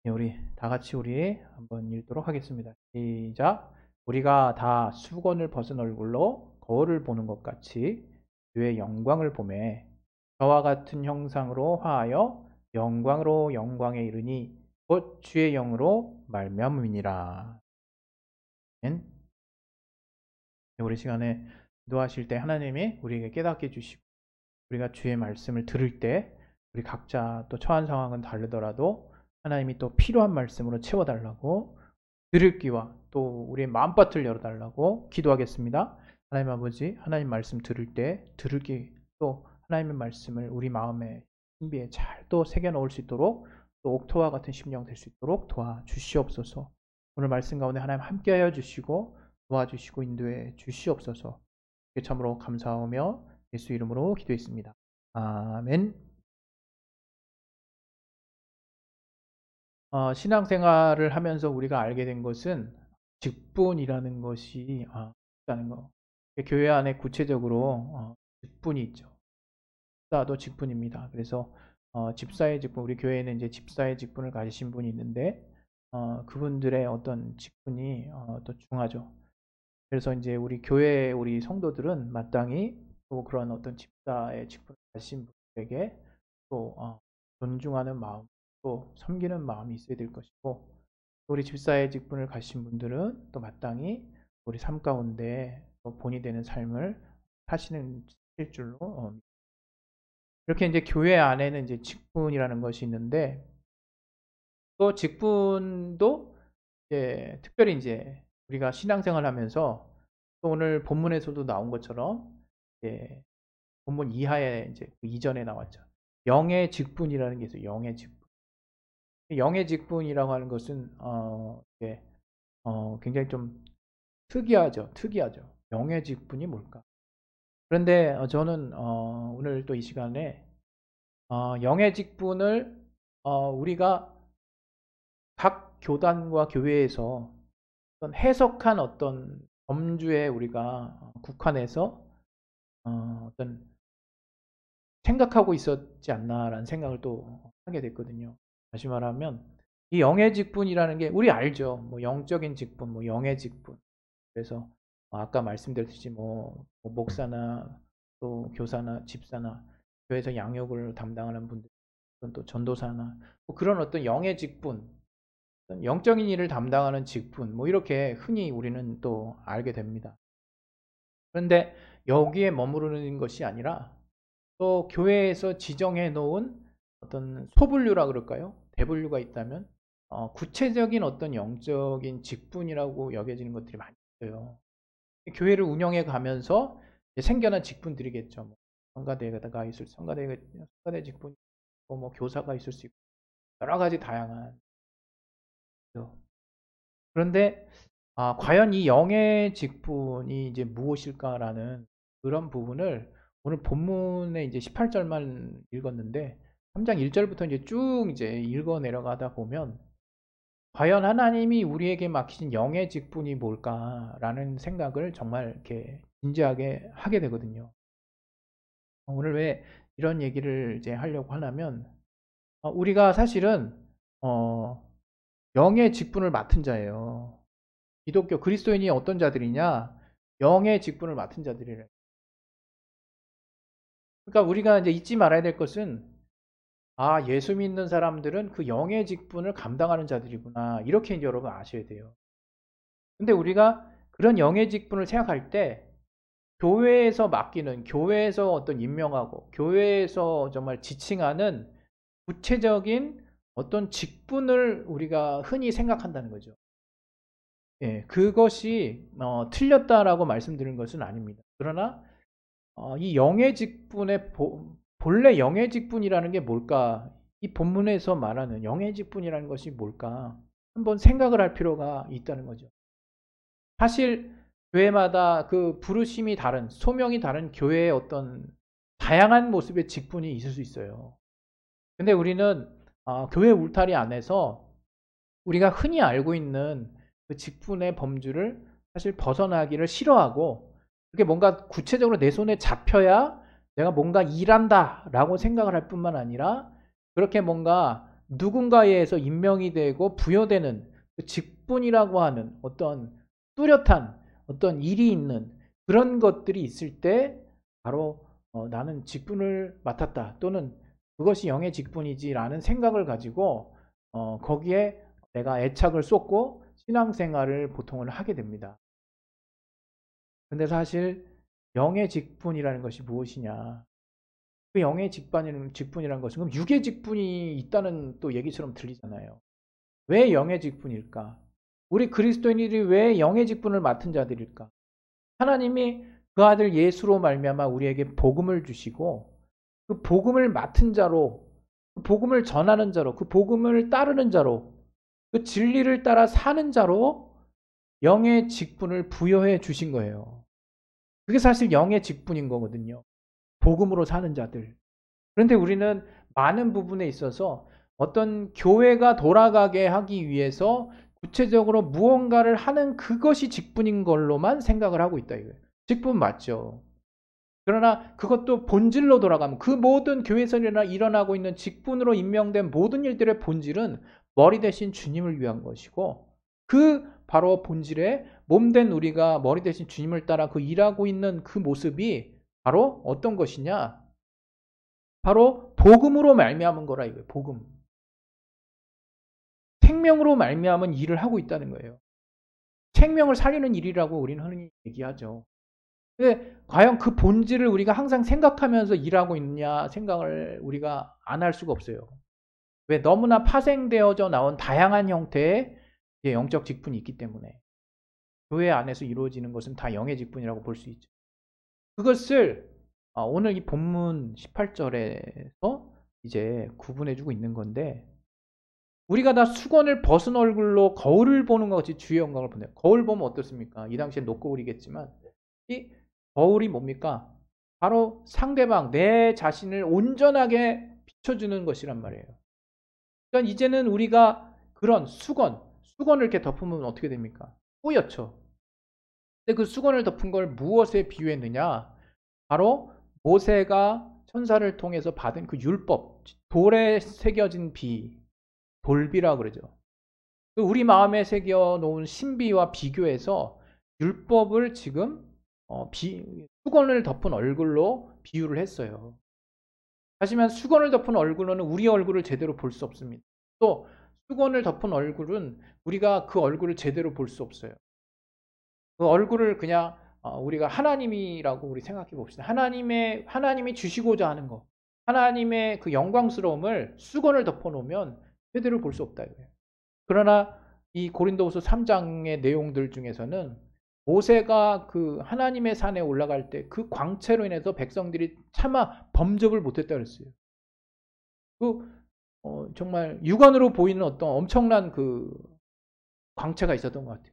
네, 우리 다 같이 우리 한번 읽도록 하겠습니다. 시작. 우리가 다 수건을 벗은 얼굴로 거울을 보는 것 같이 주의 영광을 보매 저와 같은 형상으로 화하여 영광으로 영광에 이르니 곧 주의 영으로 말미암음이니라. 아멘. 네, 우리 시간에 기도하실 때 하나님이 우리에게 깨닫게 해주시고 우리가 주의 말씀을 들을 때 우리 각자 또 처한 상황은 다르더라도 하나님이 또 필요한 말씀으로 채워달라고 들을 귀와 또 우리의 마음밭을 열어달라고 기도하겠습니다. 하나님 아버지, 하나님 말씀 들을 때 들을 귀 또 하나님의 말씀을 우리 마음에 신비에 잘 또 새겨 넣을 수 있도록 또 옥토와 같은 심령 될 수 있도록 도와주시옵소서. 오늘 말씀 가운데 하나님 함께하여 주시고 도와주시고 인도해 주시옵소서. 참으로 감사하며 예수 이름으로 기도했습니다. 아멘. 신앙생활을 하면서 우리가 알게 된 것은 직분이라는 것이 있다는 거. 교회 안에 구체적으로 직분이 있죠. 집사도 직분입니다. 그래서 집사의 직분, 우리 교회에는 이제 집사의 직분을 가지신 분이 있는데 그분들의 어떤 직분이 또 중하죠. 그래서 이제 우리 교회 우리 성도들은 마땅히 또 그런 어떤 집사의 직분을 가지신 분에게 또 존중하는 마음, 또 섬기는 마음이 있어야 될 것이고, 우리 집사의 직분을 가지신 분들은 또 마땅히 우리 삶 가운데 또 본이 되는 삶을 사시는 줄로 이렇게 이제 교회 안에는 이제 직분이라는 것이 있는데, 또 직분도 이제 특별히 이제 우리가 신앙생활 하면서 또 오늘 본문에서도 나온 것처럼 이제 본문 이하에 이제 그 이전에 나왔죠. 영의 직분이라는 게 있어요. 영의 직분. 영의 직분이라고 하는 것은 굉장히 좀 특이하죠. 영의 직분이 뭘까? 그런데 저는 오늘 또 이 시간에 영의 직분을 우리가 각 교단과 교회에서 어떤 해석한 어떤 범주에 우리가 국한해서 어떤 생각하고 있었지 않나라는 생각을 또 하게 됐거든요. 다시 말하면 이 영의 직분이라는 게 우리 알죠. 뭐 영적인 직분, 뭐 영의 직분. 그래서 아까 말씀드렸듯이 뭐 목사나 또 교사나 집사나 교회에서 양육을 담당하는 분들, 또 전도사나 뭐 그런 어떤 영의 직분, 영적인 일을 담당하는 직분, 뭐 이렇게 흔히 우리는 또 알게 됩니다. 그런데 여기에 머무르는 것이 아니라 또 교회에서 지정해 놓은 어떤 소분류라 그럴까요? 대분류가 있다면 구체적인 어떤 영적인 직분이라고 여겨지는 것들이 많이 있어요. 교회를 운영해 가면서 생겨난 직분들이겠죠. 뭐 성가대가 있을 성가대 직분이 있고, 뭐 교사가 있을 수 있고, 여러 가지 다양한. 그런데 과연 이 영의 직분이 이제 무엇일까라는 그런 부분을 오늘 본문의 이제 18절만 읽었는데 3장 1절부터 이제 쭉 이제 읽어 내려가다 보면 과연 하나님이 우리에게 맡기신 영의 직분이 뭘까라는 생각을 정말 이렇게 진지하게 하게 되거든요. 오늘 왜 이런 얘기를 이제 하려고 하냐면 우리가 사실은 영의 직분을 맡은 자예요. 기독교 그리스도인이 어떤 자들이냐? 영의 직분을 맡은 자들이래. 그러니까 우리가 이제 잊지 말아야 될 것은 예수 믿는 사람들은 그 영의 직분을 감당하는 자들이구나. 이렇게 이제 여러분 아셔야 돼요. 근데 우리가 그런 영의 직분을 생각할 때 교회에서 맡기는, 교회에서 어떤 임명하고 교회에서 정말 지칭하는 구체적인 어떤 직분을 우리가 흔히 생각한다는 거죠. 예, 그것이 틀렸다라고 말씀드린 것은 아닙니다. 그러나 이 영의 직분의 본래 영의 직분이라는 게 뭘까? 이 본문에서 말하는 영의 직분이라는 것이 뭘까? 한번 생각을 할 필요가 있다는 거죠. 사실 교회마다 그 부르심이 다른, 소명이 다른 교회의 어떤 다양한 모습의 직분이 있을 수 있어요. 근데 우리는 교회 울타리 안에서 우리가 흔히 알고 있는 그 직분의 범주를 사실 벗어나기를 싫어하고, 그게 뭔가 구체적으로 내 손에 잡혀야 내가 뭔가 일한다라고 생각을 할 뿐만 아니라, 그렇게 뭔가 누군가에 의해서 임명이 되고 부여되는 그 직분이라고 하는 어떤 뚜렷한 어떤 일이 있는 그런 것들이 있을 때 바로 나는 직분을 맡았다 또는 그것이 영의 직분이지라는 생각을 가지고 거기에 내가 애착을 쏟고 신앙생활을 보통은 하게 됩니다. 근데 사실 영의 직분이라는 것이 무엇이냐? 그 영의 직분이라는 것은 그럼 육의 직분이 있다는 또 얘기처럼 들리잖아요. 왜 영의 직분일까? 우리 그리스도인들이 왜 영의 직분을 맡은 자들일까? 하나님이 그 아들 예수로 말미암아 우리에게 복음을 주시고 그 복음을 맡은 자로 그 복음을 전하는 자로 그 복음을 따르는 자로 그 진리를 따라 사는 자로 영의 직분을 부여해 주신 거예요. 그게 사실 영의 직분인 거거든요. 복음으로 사는 자들. 그런데 우리는 많은 부분에 있어서 어떤 교회가 돌아가게 하기 위해서 구체적으로 무언가를 하는 그것이 직분인 걸로만 생각을 하고 있다 이거예요. 직분 맞죠. 그러나 그것도 본질로 돌아가면 그 모든 교회에서 일어나고 있는 직분으로 임명된 모든 일들의 본질은 머리 대신 주님을 위한 것이고 그 바로 본질에 몸된 우리가 머리 대신 주님을 따라 그 일하고 있는 그 모습이 바로 어떤 것이냐? 바로 복음으로 말미암은 거라 이거예요. 복음. 생명으로 말미암은 일을 하고 있다는 거예요. 생명을 살리는 일이라고 우리는 흔히 얘기하죠. 근데 과연 그 본질을 우리가 항상 생각하면서 일하고 있냐 생각을 우리가 안 할 수가 없어요. 왜? 너무나 파생되어져 나온 다양한 형태의 영적 직분이 있기 때문에 교회 안에서 이루어지는 것은 다 영의 직분이라고 볼 수 있죠. 그것을 오늘 이 본문 18절에서 이제 구분해주고 있는 건데 우리가 다 수건을 벗은 얼굴로 거울을 보는 것 같이 주의 영광을 보네요. 거울 보면 어떻습니까? 이 당시엔 녹거울이겠지만 이 거울이 뭡니까? 바로 상대방, 내 자신을 온전하게 비춰주는 것이란 말이에요. 그러니까 이제는 우리가 그런 수건을 이렇게 덮으면 어떻게 됩니까? 뿌옇죠. 근데 그 수건을 덮은 걸 무엇에 비유했느냐? 바로 모세가 천사를 통해서 받은 그 율법, 돌에 새겨진 비, 돌비라 그러죠. 우리 마음에 새겨 놓은 신비와 비교해서 율법을 지금 수건을 덮은 얼굴로 비유를 했어요. 하지만 수건을 덮은 얼굴로는 우리 얼굴을 제대로 볼 수 없습니다. 또 수건을 덮은 얼굴은 우리가 그 얼굴을 제대로 볼 수 없어요. 그 얼굴을 그냥 우리가 하나님이라고 우리 생각해 봅시다. 하나님이 주시고자 하는 것, 하나님의 그 영광스러움을 수건을 덮어 놓으면 제대로 볼 수 없다 이거예요. 그러나 이 고린도후서 3장의 내용들 중에서는 모세가 그 하나님의 산에 올라갈 때 그 광채로 인해서 백성들이 차마 범접을 못했다 그랬어요. 정말 육안으로 보이는 어떤 엄청난 그 광채가 있었던 것 같아요.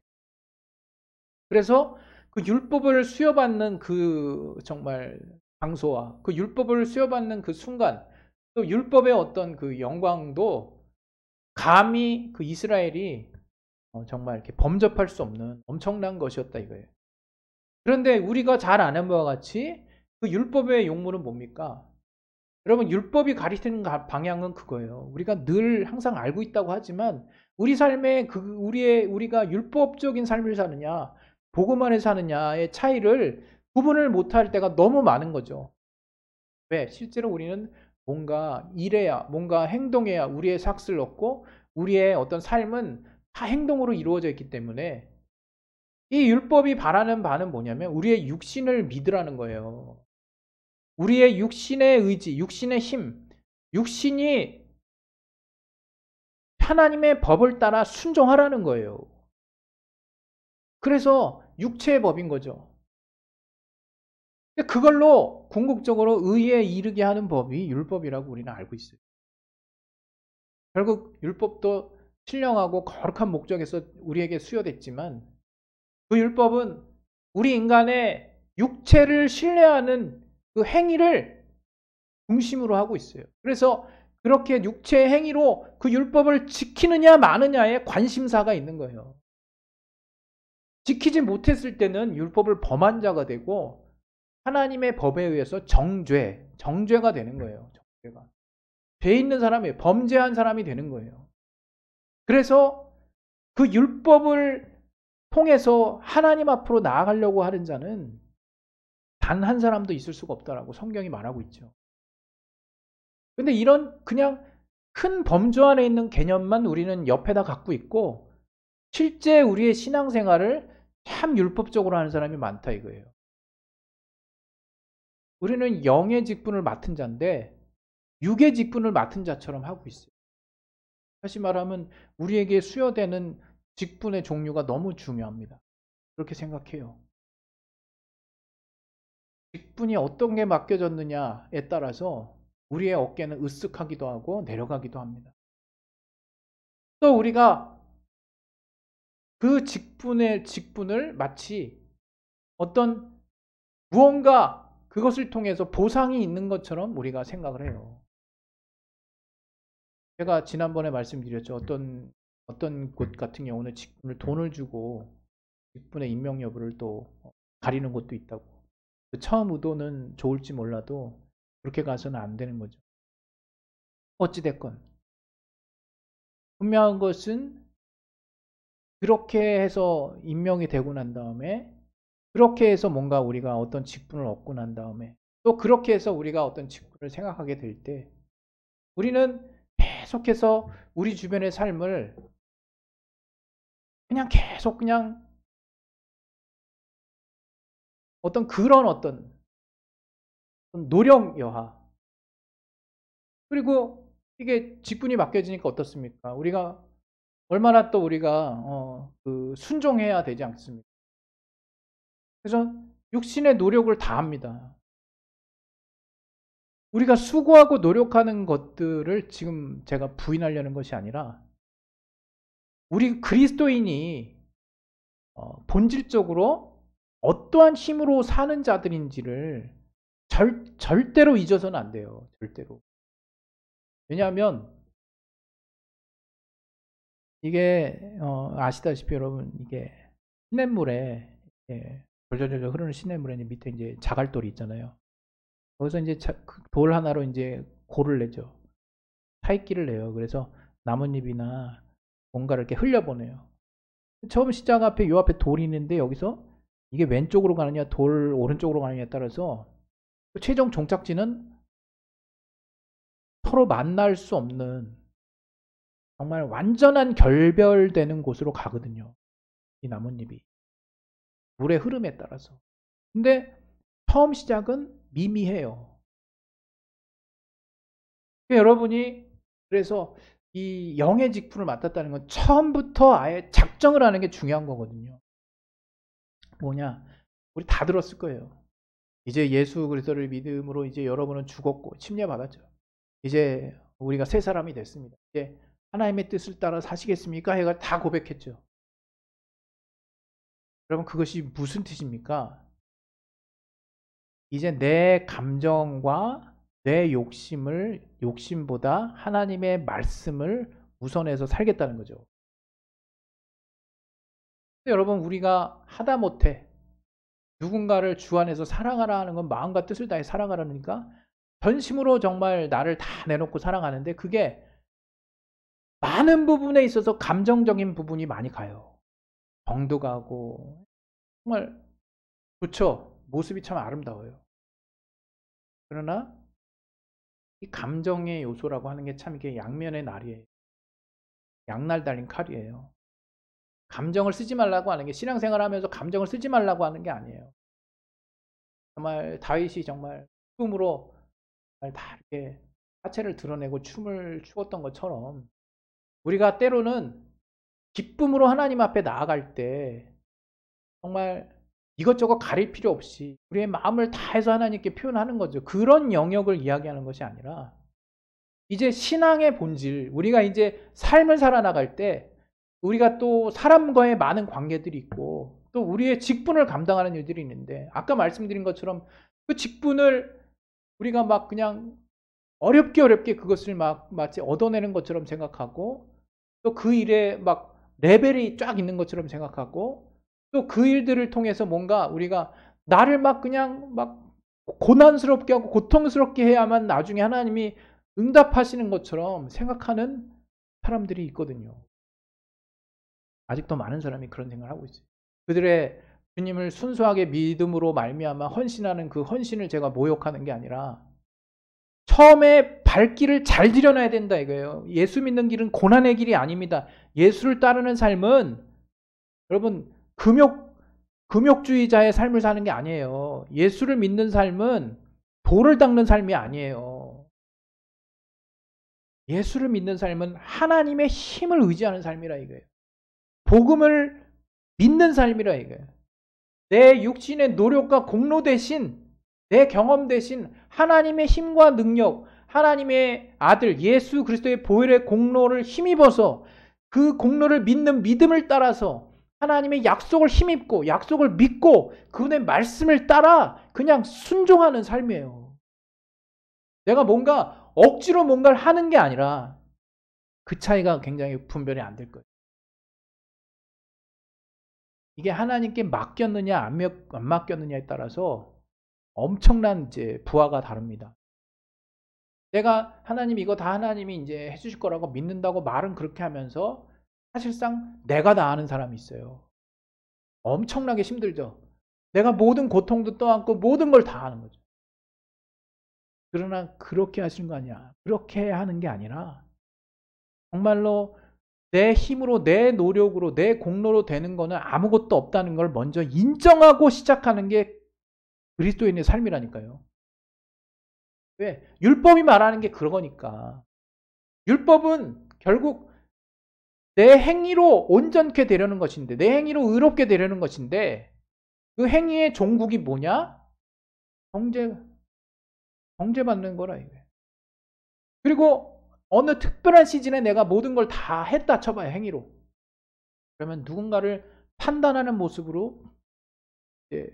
그래서 그 율법을 수여받는 그 정말 장소와 그 율법을 수여받는 그 순간 또 율법의 어떤 그 영광도 감히 그 이스라엘이 정말 이렇게 범접할 수 없는 엄청난 것이었다 이거예요. 그런데 우리가 잘 아는 바와 같이 그 율법의 용무는 뭡니까? 여러분 율법이 가리키는 방향은 그거예요. 우리가 늘 항상 알고 있다고 하지만 우리 삶에 우리가 율법적인 삶을 사느냐 복음 안에 사느냐의 차이를 구분을 못할 때가 너무 많은 거죠. 왜? 실제로 우리는 뭔가 일해야 뭔가 행동해야 우리의 삭슬 얻고 우리의 어떤 삶은 다 행동으로 이루어져 있기 때문에 이 율법이 바라는 바는 뭐냐면 우리의 육신을 믿으라는 거예요. 우리의 육신의 의지, 육신의 힘, 육신이 하나님의 법을 따라 순종하라는 거예요. 그래서 육체의 법인 거죠. 그걸로 궁극적으로 의에 이르게 하는 법이 율법이라고 우리는 알고 있어요. 결국 율법도 신령하고 거룩한 목적에서 우리에게 수여됐지만 그 율법은 우리 인간의 육체를 신뢰하는 그 행위를 중심으로 하고 있어요. 그래서 그렇게 육체의 행위로 그 율법을 지키느냐 마느냐에 관심사가 있는 거예요. 지키지 못했을 때는 율법을 범한 자가 되고 하나님의 법에 의해서 정죄가 되는 거예요. 정죄가. 죄 있는 사람이, 범죄한 사람이 되는 거예요. 그래서 그 율법을 통해서 하나님 앞으로 나아가려고 하는 자는 단 한 사람도 있을 수가 없다라고 성경이 말하고 있죠. 근데 이런 그냥 큰 범주 안에 있는 개념만 우리는 옆에다 갖고 있고, 실제 우리의 신앙생활을 참 율법적으로 하는 사람이 많다 이거예요. 우리는 영의 직분을 맡은 자인데 육의 직분을 맡은 자처럼 하고 있어요. 다시 말하면 우리에게 수여되는 직분의 종류가 너무 중요합니다. 그렇게 생각해요. 직분이 어떤 게 맡겨졌느냐에 따라서 우리의 어깨는 으쓱하기도 하고 내려가기도 합니다. 또 우리가 그 직분을 마치 어떤 무언가 그것을 통해서 보상이 있는 것처럼 우리가 생각을 해요. 제가 지난번에 말씀드렸죠. 어떤 곳 같은 경우는 직분을 돈을 주고 직분의 임명 여부를 또 가리는 곳도 있다고. 처음 의도는 좋을지 몰라도 그렇게 가서는 안 되는 거죠. 어찌됐건 분명한 것은 그렇게 해서 임명이 되고 난 다음에, 그렇게 해서 뭔가 우리가 어떤 직분을 얻고 난 다음에, 또 그렇게 해서 우리가 어떤 직분을 생각하게 될 때 우리는 계속해서 우리 주변의 삶을 그냥 계속 그냥 어떤 그런 어떤 노력 여하, 그리고 이게 직분이 맡겨지니까 어떻습니까? 우리가 얼마나 또 우리가 순종해야 되지 않습니까? 그래서 육신의 노력을 다합니다. 우리가 수고하고 노력하는 것들을 지금 제가 부인하려는 것이 아니라, 우리 그리스도인이 본질적으로 어떠한 힘으로 사는 자들인지를 절대로 잊어서는 안 돼요. 절대로. 왜냐하면 이게 아시다시피 여러분, 이게 시냇물에 졸졸졸 흐르는 시냇물에 밑에 이제 자갈돌이 있잖아요. 거기서 이제 돌 하나로 이제 골을 내죠. 타입기를 내요. 그래서 나뭇잎이나 뭔가를 이렇게 흘려보내요. 처음 시작 앞에 요 앞에 돌이 있는데 여기서 이게 왼쪽으로 가느냐 돌 오른쪽으로 가느냐에 따라서 최종 종착지는 서로 만날 수 없는 정말 완전한 결별되는 곳으로 가거든요. 이 나뭇잎이. 물의 흐름에 따라서. 근데 처음 시작은 미미해요. 여러분이 그래서 이 영의 직분을 맡았다는 건 처음부터 아예 작정을 하는 게 중요한 거거든요. 뭐냐? 우리 다 들었을 거예요. 이제 예수 그리스도를 믿음으로 이제 여러분은 죽었고 침례받았죠. 이제 우리가 새 사람이 됐습니다. 이제 하나님의 뜻을 따라 사시겠습니까? 해가 다 고백했죠. 여러분, 그것이 무슨 뜻입니까? 이제 내 감정과 내 욕심보다 하나님의 말씀을 우선해서 살겠다는 거죠. 근데 여러분, 우리가 하다못해 누군가를 주 안에서 사랑하라 하는 건 마음과 뜻을 다해 사랑하라니까 전심으로 정말 나를 다 내놓고 사랑하는데, 그게 많은 부분에 있어서 감정적인 부분이 많이 가요. 정도 가고 정말 좋죠. 모습이 참 아름다워요. 그러나 이 감정의 요소라고 하는 게 참 이게 양면의 날이에요. 양날 달린 칼이에요. 감정을 쓰지 말라고 하는 게, 신앙생활 하면서 감정을 쓰지 말라고 하는 게 아니에요. 정말 다윗이 정말 꿈으로 다 이렇게 하체를 드러내고 춤을 추었던 것처럼, 우리가 때로는 기쁨으로 하나님 앞에 나아갈 때 정말 이것저것 가릴 필요 없이 우리의 마음을 다해서 하나님께 표현하는 거죠. 그런 영역을 이야기하는 것이 아니라, 이제 신앙의 본질, 우리가 이제 삶을 살아나갈 때 우리가 또 사람과의 많은 관계들이 있고 또 우리의 직분을 감당하는 일들이 있는데, 아까 말씀드린 것처럼 그 직분을 우리가 막 그냥 어렵게 그것을 막 마치 얻어내는 것처럼 생각하고, 또 그 일에 막 레벨이 쫙 있는 것처럼 생각하고, 또 그 일들을 통해서 뭔가 우리가 나를 막 그냥 막 고난스럽게 하고 고통스럽게 해야만 나중에 하나님이 응답하시는 것처럼 생각하는 사람들이 있거든요. 아직도 많은 사람이 그런 생각을 하고 있어요. 그들의 주님을 순수하게 믿음으로 말미암아 헌신하는 그 헌신을 제가 모욕하는 게 아니라 처음에 발길을 잘 들여놔야 된다 이거예요. 예수 믿는 길은 고난의 길이 아닙니다. 예수를 따르는 삶은 여러분 금욕주의자의 삶을 사는 게 아니에요. 예수를 믿는 삶은 돌을 닦는 삶이 아니에요. 예수를 믿는 삶은 하나님의 힘을 의지하는 삶이라 이거예요. 복음을 믿는 삶이라 이거예요. 내 육신의 노력과 공로 대신 내 경험 대신 하나님의 힘과 능력, 하나님의 아들 예수 그리스도의 보혈의 공로를 힘입어서 그 공로를 믿는 믿음을 따라서 하나님의 약속을 힘입고 약속을 믿고 그분의 말씀을 따라 그냥 순종하는 삶이에요. 내가 뭔가 억지로 뭔가를 하는 게 아니라 그 차이가 굉장히 분별이 안 될 거예요. 이게 하나님께 맡겼느냐 안 맡겼느냐에 따라서 엄청난 이제 부하가 다릅니다. 내가 하나님 이거 다 하나님이 이제 해주실 거라고 믿는다고 말은 그렇게 하면서 사실상 내가 다 아는 사람이 있어요. 엄청나게 힘들죠. 내가 모든 고통도 떠안고 모든 걸 다 하는 거죠. 그러나 그렇게 하시는 거 아니야. 그렇게 하는 게 아니라 정말로 내 힘으로 내 노력으로 내 공로로 되는 거는 아무것도 없다는 걸 먼저 인정하고 시작하는 게 그리스도인의 삶이라니까요. 왜? 율법이 말하는 게 그러니까. 율법은 결국 내 행위로 온전케 되려는 것인데 내 행위로 의롭게 되려는 것인데 그 행위의 종국이 뭐냐? 정죄받는 거라 이거예요. 그리고 어느 특별한 시즌에 내가 모든 걸 다 했다 쳐봐요. 행위로. 그러면 누군가를 판단하는 모습으로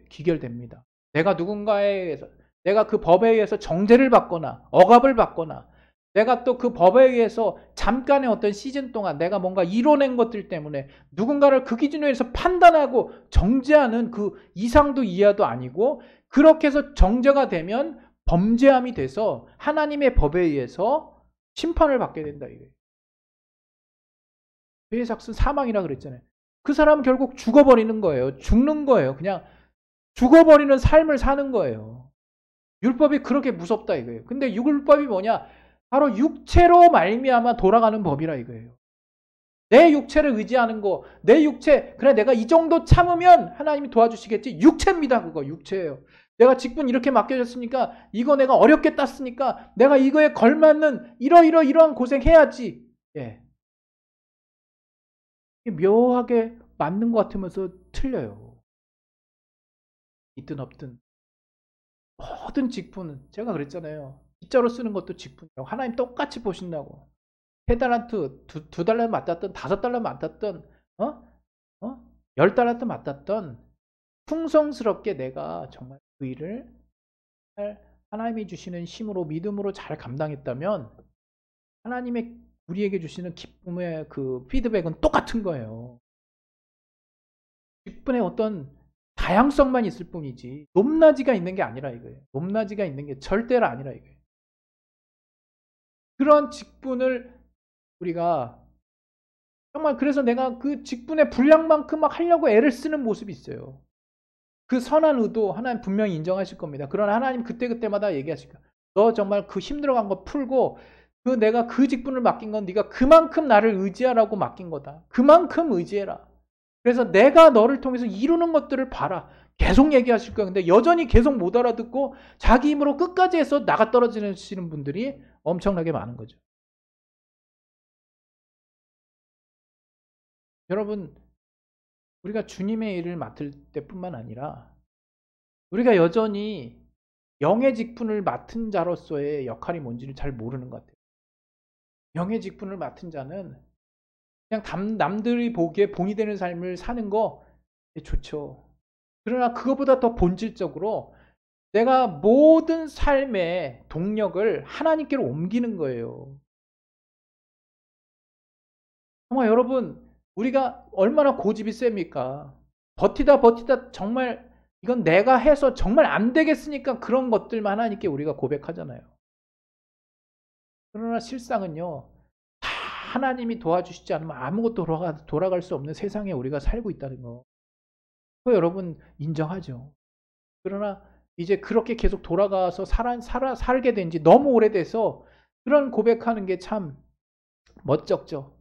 기결됩니다. 내가 누군가에 의해서 내가 그 법에 의해서 정죄를 받거나 억압을 받거나 내가 또 그 법에 의해서 잠깐의 어떤 시즌 동안 내가 뭔가 이뤄낸 것들 때문에 누군가를 그 기준에 의해서 판단하고 정죄하는 그 이상도 이하도 아니고 그렇게 해서 정죄가 되면 범죄함이 돼서 하나님의 법에 의해서 심판을 받게 된다 이거예요. 죄의 삭은 사망이라 그랬잖아요. 그 사람은 결국 죽어버리는 거예요. 죽는 거예요. 그냥 죽어버리는 삶을 사는 거예요. 율법이 그렇게 무섭다 이거예요. 근데 율법이 뭐냐? 바로 육체로 말미암아 돌아가는 법이라 이거예요. 내 육체를 의지하는 거, 내 육체, 그래 내가 이 정도 참으면 하나님이 도와주시겠지. 육체입니다. 그거 육체예요. 내가 직분 이렇게 맡겨졌으니까 이거 내가 어렵게 땄으니까 내가 이거에 걸맞는 이러한 고생해야지. 예. 묘하게 맞는 것 같으면서 틀려요. 있든 없든 모든 직분은 제가 그랬잖아요. 빗자루 쓰는 것도 직분이에요. 하나님 똑같이 보신다고. 3달란트, 2달란트 맞았던 5달란트 맞았던 10달란트 맞았던 풍성스럽게 내가 정말 그 일을 하나님이 주시는 힘으로 믿음으로 잘 감당했다면 하나님의 우리에게 주시는 기쁨의 그 피드백은 똑같은 거예요. 직분의 어떤 다양성만 있을 뿐이지 높낮이가 있는 게 아니라 이거예요. 높낮이가 있는 게 절대로 아니라 이거예요. 그런 직분을 우리가 정말 그래서 내가 그 직분의 분량만큼 막 하려고 애를 쓰는 모습이 있어요. 그 선한 의도 하나님 분명히 인정하실 겁니다. 그러나 하나님 그때그때마다 얘기하실 거예요. 너 정말 그 힘들어간 거 풀고 내가 그 직분을 맡긴 건 네가 그만큼 나를 의지하라고 맡긴 거다. 그만큼 의지해라. 그래서 내가 너를 통해서 이루는 것들을 봐라. 계속 얘기하실 거예요. 근데 여전히 계속 못 알아듣고 자기 힘으로 끝까지 해서 나가 떨어지시는 분들이 엄청나게 많은 거죠. 여러분, 우리가 주님의 일을 맡을 때뿐만 아니라 우리가 여전히 영의 직분을 맡은 자로서의 역할이 뭔지를 잘 모르는 것 같아요. 영의 직분을 맡은 자는 그냥 남들이 보기에 본이 되는 삶을 사는 거 좋죠. 그러나 그것보다 더 본질적으로 내가 모든 삶의 동력을 하나님께로 옮기는 거예요. 정말 여러분, 우리가 얼마나 고집이 셉니까? 버티다 정말 이건 내가 해서 정말 안 되겠으니까 그런 것들만 하나님께 우리가 고백하잖아요. 그러나 실상은요, 다 하나님이 도와주시지 않으면 아무것도 돌아갈 수 없는 세상에 우리가 살고 있다는 거. 그거 여러분 인정하죠. 그러나 이제 그렇게 계속 돌아가서 살게 된 지 너무 오래돼서 그런 고백하는 게 참 멋쩍죠.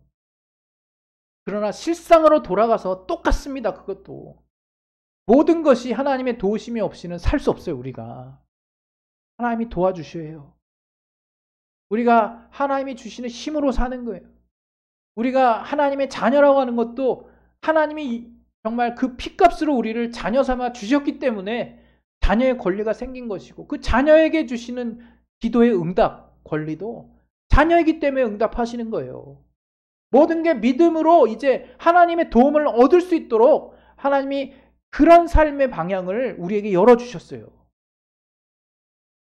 그러나 실상으로 돌아가서 똑같습니다. 그것도. 모든 것이 하나님의 도우심이 없이는 살 수 없어요. 우리가. 하나님이 도와주셔야 해요. 우리가 하나님이 주시는 힘으로 사는 거예요. 우리가 하나님의 자녀라고 하는 것도 하나님이 정말 그 피값으로 우리를 자녀 삼아 주셨기 때문에 자녀의 권리가 생긴 것이고, 그 자녀에게 주시는 기도의 응답 권리도 자녀이기 때문에 응답하시는 거예요. 모든 게 믿음으로 이제 하나님의 도움을 얻을 수 있도록 하나님이 그런 삶의 방향을 우리에게 열어주셨어요.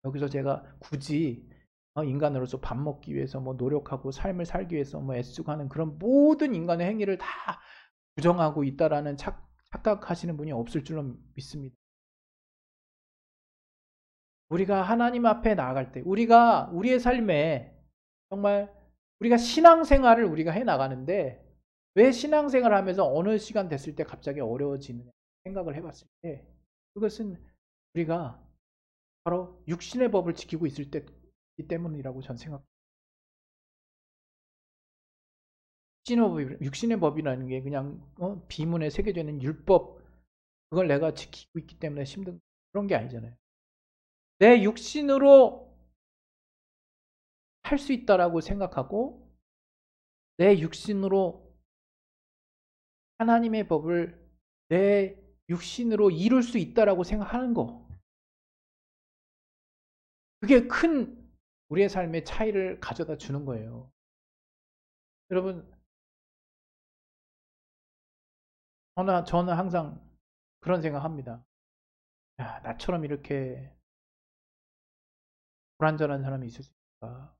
여기서 제가 굳이 인간으로서 밥 먹기 위해서 노력하고 삶을 살기 위해서 애쓰고 하는 그런 모든 인간의 행위를 다 부정하고 있다라는 착각하시는 분이 없을 줄로 믿습니다. 우리가 하나님 앞에 나아갈 때, 우리가 우리의 삶에 정말 우리가 신앙생활을 우리가 해 나가는데, 왜 신앙생활을 하면서 어느 시간 됐을 때 갑자기 어려워지느냐 생각을 해봤을 때, 그것은 우리가 바로 육신의 법을 지키고 있을 때이기 때문이라고 전 생각합니다. 육신의 법이라는 게 그냥 비문에 새겨져 있는 율법, 그걸 내가 지키고 있기 때문에 힘든 그런 게 아니잖아요. 내 육신으로 할 수 있다라고 생각하고 내 육신으로 하나님의 법을 내 육신으로 이룰 수 있다라고 생각하는 거, 그게 큰 우리의 삶의 차이를 가져다 주는 거예요. 여러분, 저는 항상 그런 생각합니다. 야, 나처럼 이렇게 불완전한 사람이 있을 수 있을까?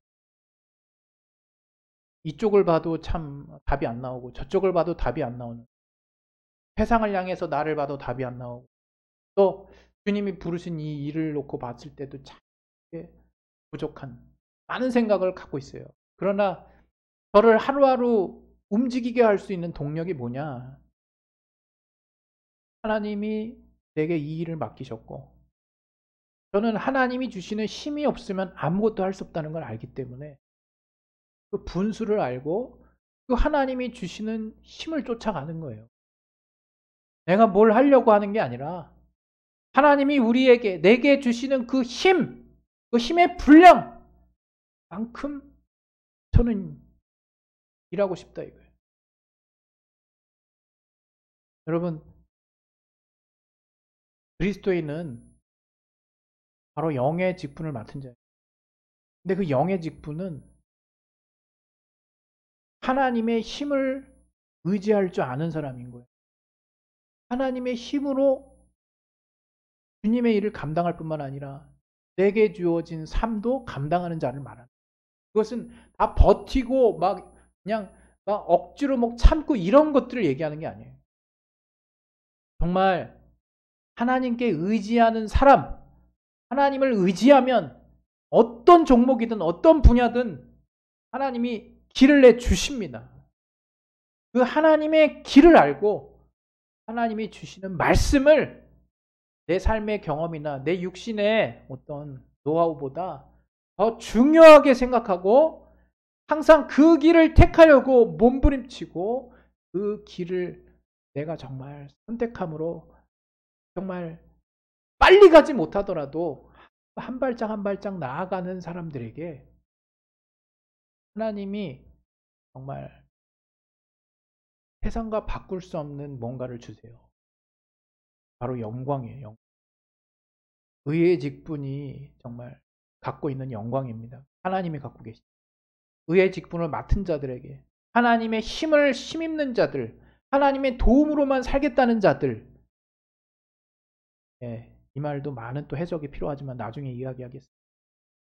이쪽을 봐도 참 답이 안 나오고 저쪽을 봐도 답이 안 나오는, 세상을 향해서 나를 봐도 답이 안 나오고, 또 주님이 부르신 이 일을 놓고 봤을 때도 참 부족한 많은 생각을 갖고 있어요. 그러나 저를 하루하루 움직이게 할 수 있는 동력이 뭐냐? 하나님이 내게 이 일을 맡기셨고, 저는 하나님이 주시는 힘이 없으면 아무것도 할 수 없다는 걸 알기 때문에 그 분수를 알고 그 하나님이 주시는 힘을 쫓아가는 거예요. 내가 뭘 하려고 하는 게 아니라 하나님이 내게 주시는 그 힘의 분량만큼 저는 일하고 싶다 이거예요. 여러분, 그리스도인은 바로 영의 직분을 맡은 자예요. 근데 그 영의 직분은 하나님의 힘을 의지할 줄 아는 사람인 거예요. 하나님의 힘으로 주님의 일을 감당할 뿐만 아니라 내게 주어진 삶도 감당하는 자를 말하는 거예요. 그것은 다 버티고 그냥 억지로 참고 이런 것들을 얘기하는 게 아니에요. 정말 하나님께 의지하는 사람, 하나님을 의지하면 어떤 종목이든 어떤 분야든 하나님이 길을 내주십니다. 그 하나님의 길을 알고 하나님이 주시는 말씀을 내 삶의 경험이나 내 육신의 어떤 노하우보다 더 중요하게 생각하고 항상 그 길을 택하려고 몸부림치고 그 길을 내가 정말 선택함으로 정말 빨리 가지 못하더라도 한 발짝 한 발짝 나아가는 사람들에게 하나님이 정말 세상과 바꿀 수 없는 뭔가를 주세요. 바로 영광이에요. 의의 직분이 정말 갖고 있는 영광입니다. 하나님이 갖고 계시죠. 의의 직분을 맡은 자들에게, 하나님의 힘을 힘입는 자들, 하나님의 도움으로만 살겠다는 자들, 이 말도 많은 또 해석이 필요하지만 나중에 이야기하겠습니다.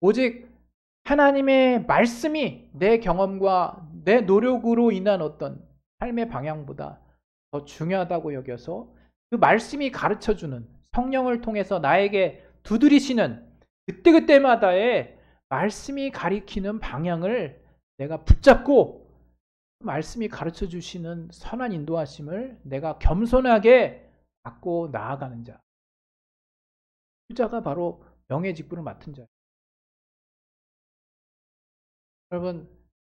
오직 하나님의 말씀이 내 경험과 내 노력으로 인한 어떤 삶의 방향보다 더 중요하다고 여겨서 그 말씀이 가르쳐주는, 성령을 통해서 나에게 두드리시는 그때그때마다의 말씀이 가리키는 방향을 내가 붙잡고 말씀이 가르쳐 주시는 선한 인도하심을 내가 겸손하게 받고 나아가는 자. 그 자가 바로 명예직분을 맡은 자예요. 여러분,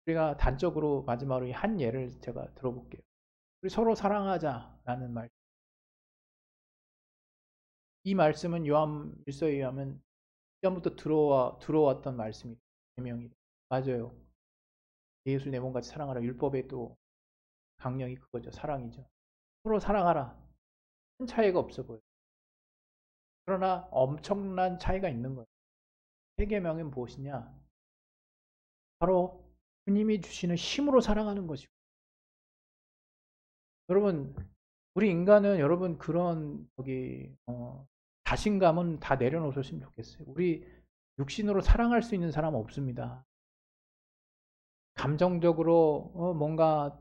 우리가 단적으로 마지막으로 한 예를 제가 들어볼게요. 우리 서로 사랑하자라는 말. 이 말씀은 요한 1서에 의하면 이전부터 들어왔던 말씀이에요. 계명이. 맞아요. 예수 내 몸같이 사랑하라. 율법의 또 강령이 그거죠. 사랑이죠. 서로 사랑하라. 큰 차이가 없어 보여요. 그러나 엄청난 차이가 있는 거예요. 세 계명은 무엇이냐? 바로 주님이 주시는 힘으로 사랑하는 것이고. 여러분, 우리 인간은 여러분 그런 자신감은 다 내려놓으셨으면 좋겠어요. 우리 육신으로 사랑할 수 있는 사람은 없습니다. 감정적으로 뭔가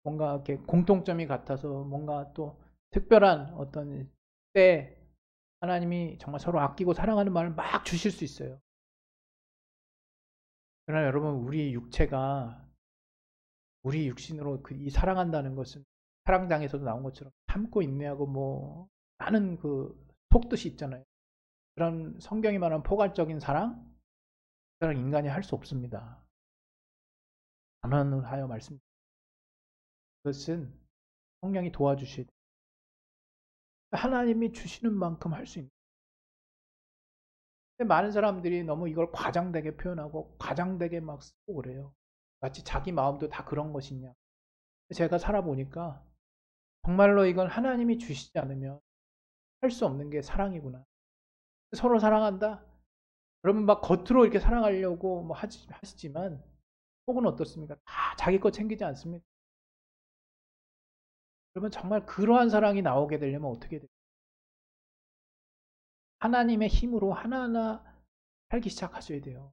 이렇게 공통점이 같아서 뭔가 또 특별한 어떤 때 하나님이 정말 서로 아끼고 사랑하는 마음을 막 주실 수 있어요. 그러나 여러분, 우리 육체가 우리 육신으로 이 사랑한다는 것은 사랑장에서도 나온 것처럼 참고 인내하고 많은 속뜻이 있잖아요. 그런 성경이 말하는 포괄적인 사랑, 그런 인간이 할 수 없습니다. 단언하여 말씀드립니다. 그것은 성령이 도와주셔야 돼요. 하나님이 주시는 만큼 할 수 있는. 근데 많은 사람들이 너무 이걸 과장되게 표현하고 과장되게 막 쓰고 그래요. 마치 자기 마음도 다 그런 것이냐. 제가 살아보니까 정말로 이건 하나님이 주시지 않으면 할 수 없는 게 사랑이구나. 서로 사랑한다? 여러분 막 겉으로 이렇게 사랑하려고 하시지만 속은 어떻습니까? 다 자기 거 챙기지 않습니까? 그러면 정말 그러한 사랑이 나오게 되려면 어떻게 돼요? 하나님의 힘으로 하나하나 살기 시작하셔야 돼요.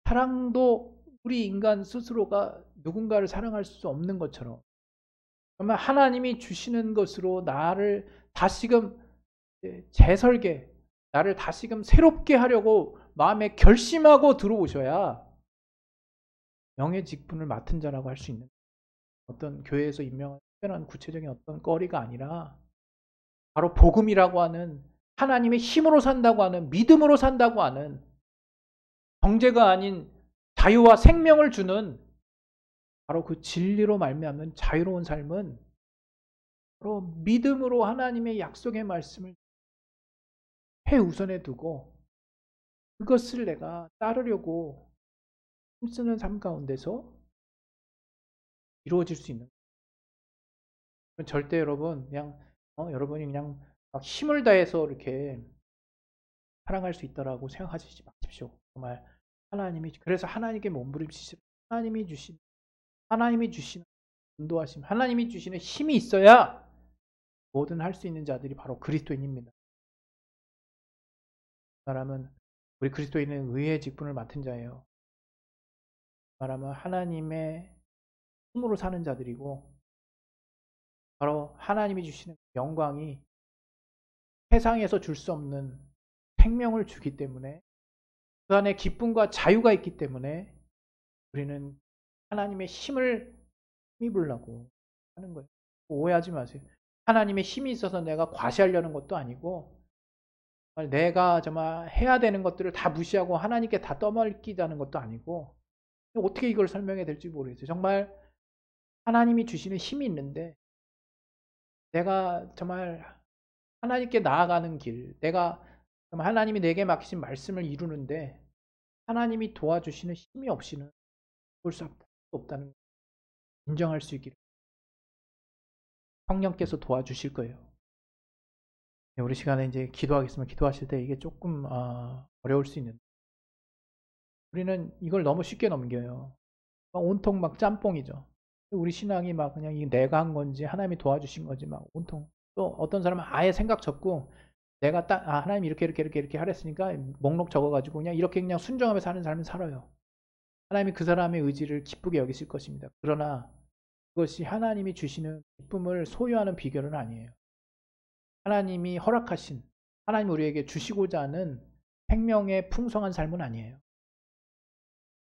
사랑도 우리 인간 스스로가 누군가를 사랑할 수 없는 것처럼 정말 하나님이 주시는 것으로 나를 다시금 재설계, 나를 다시금 새롭게 하려고 마음에 결심하고 들어오셔야 명예직분을 맡은 자라고 할 수 있는 어떤 교회에서 임명한 특별한 구체적인 어떤 거리가 아니라 바로 복음이라고 하는 하나님의 힘으로 산다고 하는 믿음으로 산다고 하는 정죄가 아닌 자유와 생명을 주는 바로 그 진리로 말미암는 자유로운 삶은 바로 믿음으로 하나님의 약속의 말씀을 최우선에 두고 그것을 내가 따르려고 힘쓰는 삶 가운데서 이루어질 수 있는. 절대 여러분 여러분이 그냥 막 힘을 다해서 이렇게 사랑할 수 있다라고 생각하시지 마십시오. 정말 그래서 하나님께 몸부림치시고 하나님이 주시는 인도하심, 하나님이 주시는 힘이 있어야 뭐든 할 수 있는 자들이 바로 그리스도인입니다. 말하면 우리 그리스도인은 의의 직분을 맡은 자예요. 말하면 하나님의 힘으로 사는 자들이고 바로 하나님이 주시는 영광이 세상에서 줄 수 없는 생명을 주기 때문에 그 안에 기쁨과 자유가 있기 때문에 우리는 하나님의 힘을 힘입으려고 하는 거예요. 오해하지 마세요. 하나님의 힘이 있어서 내가 과시하려는 것도 아니고 내가 정말 해야 되는 것들을 다 무시하고 하나님께 다 떠맡기자는 것도 아니고 어떻게 이걸 설명해야 될지 모르겠어요. 정말 하나님이 주시는 힘이 있는데 내가 정말 하나님께 나아가는 길, 내가 정말 하나님이 내게 맡기신 말씀을 이루는데 하나님이 도와주시는 힘이 없이는 볼 수 없다는 걸 인정할 수 있기를 성령께서 도와주실 거예요. 우리 시간에 이제 기도하겠습니다. 기도하실 때 이게 조금 어려울 수 있는데 우리는 이걸 너무 쉽게 넘겨요. 온통 막 짬뽕이죠. 우리 신앙이 막 그냥 이게 내가 한 건지 하나님이 도와주신 건지 막 온통. 또 어떤 사람은 아예 생각 접고 내가 딱 하나님 이렇게 하랬으니까 목록 적어가지고 그냥 순종하며 사는 삶을 살아요. 하나님이 그 사람의 의지를 기쁘게 여기실 것입니다. 그러나 그것이 하나님이 주시는 기쁨을 소유하는 비결은 아니에요. 하나님이 허락하신, 하나님 우리에게 주시고자 하는 생명의 풍성한 삶은 아니에요.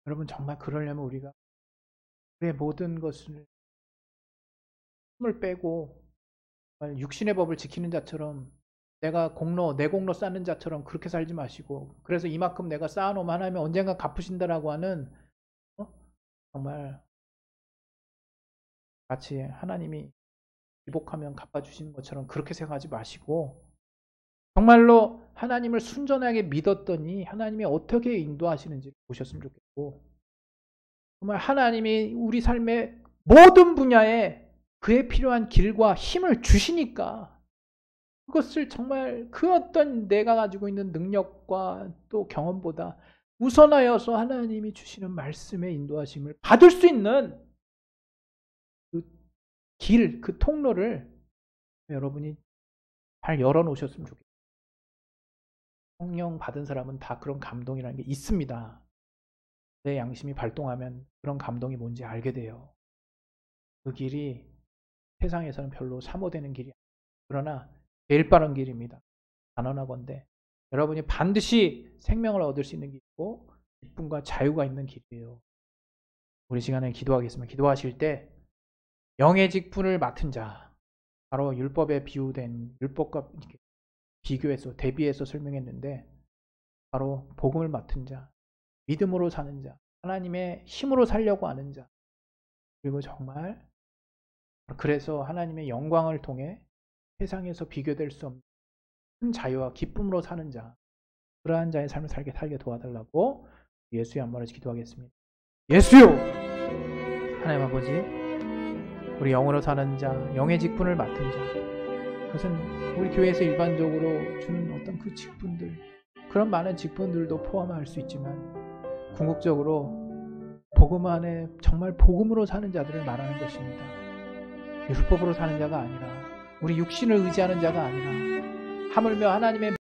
여러분 정말 그러려면 우리가 우리의 모든 것을 힘을 빼고 육신의 법을 지키는 자처럼 내 공로 쌓는 자처럼 그렇게 살지 마시고, 그래서 이만큼 내가 쌓아놓으면 하나님이 언젠가 갚으신다라고 하는 정말 마치 하나님이 기복하면 갚아주시는 것처럼 그렇게 생각하지 마시고, 정말로 하나님을 순전하게 믿었더니 하나님이 어떻게 인도하시는지 보셨으면 좋겠고, 정말 하나님이 우리 삶의 모든 분야에 그에 필요한 길과 힘을 주시니까 그것을 정말 그 어떤 내가 가지고 있는 능력과 또 경험보다 우선하여서 하나님이 주시는 말씀의 인도하심을 받을 수 있는 그 길, 그 통로를 여러분이 잘 열어놓으셨으면 좋겠어요. 성령 받은 사람은 다 그런 감동이라는 게 있습니다. 내 양심이 발동하면 그런 감동이 뭔지 알게 돼요. 그 길이 세상에서는 별로 사모되는 길이 아니에요. 그러나 제일 빠른 길입니다. 단언하건대 여러분이 반드시 생명을 얻을 수 있는 길이고 기쁨과 자유가 있는 길이에요. 우리 시간에 기도하겠습니다. 기도하실 때 영의 직분을 맡은 자, 바로 율법에 비유된, 율법과 비교해서 대비해서 설명했는데 바로 복음을 맡은 자, 믿음으로 사는 자, 하나님의 힘으로 살려고 하는 자, 그리고 정말 그래서 하나님의 영광을 통해 세상에서 비교될 수 없는 큰 자유와 기쁨으로 사는 자, 그러한 자의 삶을 살게 도와달라고 예수의 한번에서 기도하겠습니다. 예수요! 하나님 아버지, 우리 영으로 사는 자, 영의 직분을 맡은 자, 그것은 우리 교회에서 일반적으로 주는 어떤 그 직분들, 그런 많은 직분들도 포함할 수 있지만 궁극적으로 복음 안에 정말 복음으로 사는 자들을 말하는 것입니다. 율법으로 사는 자가 아니라, 우리 육신을 의지하는 자가 아니라, 하물며 하나님의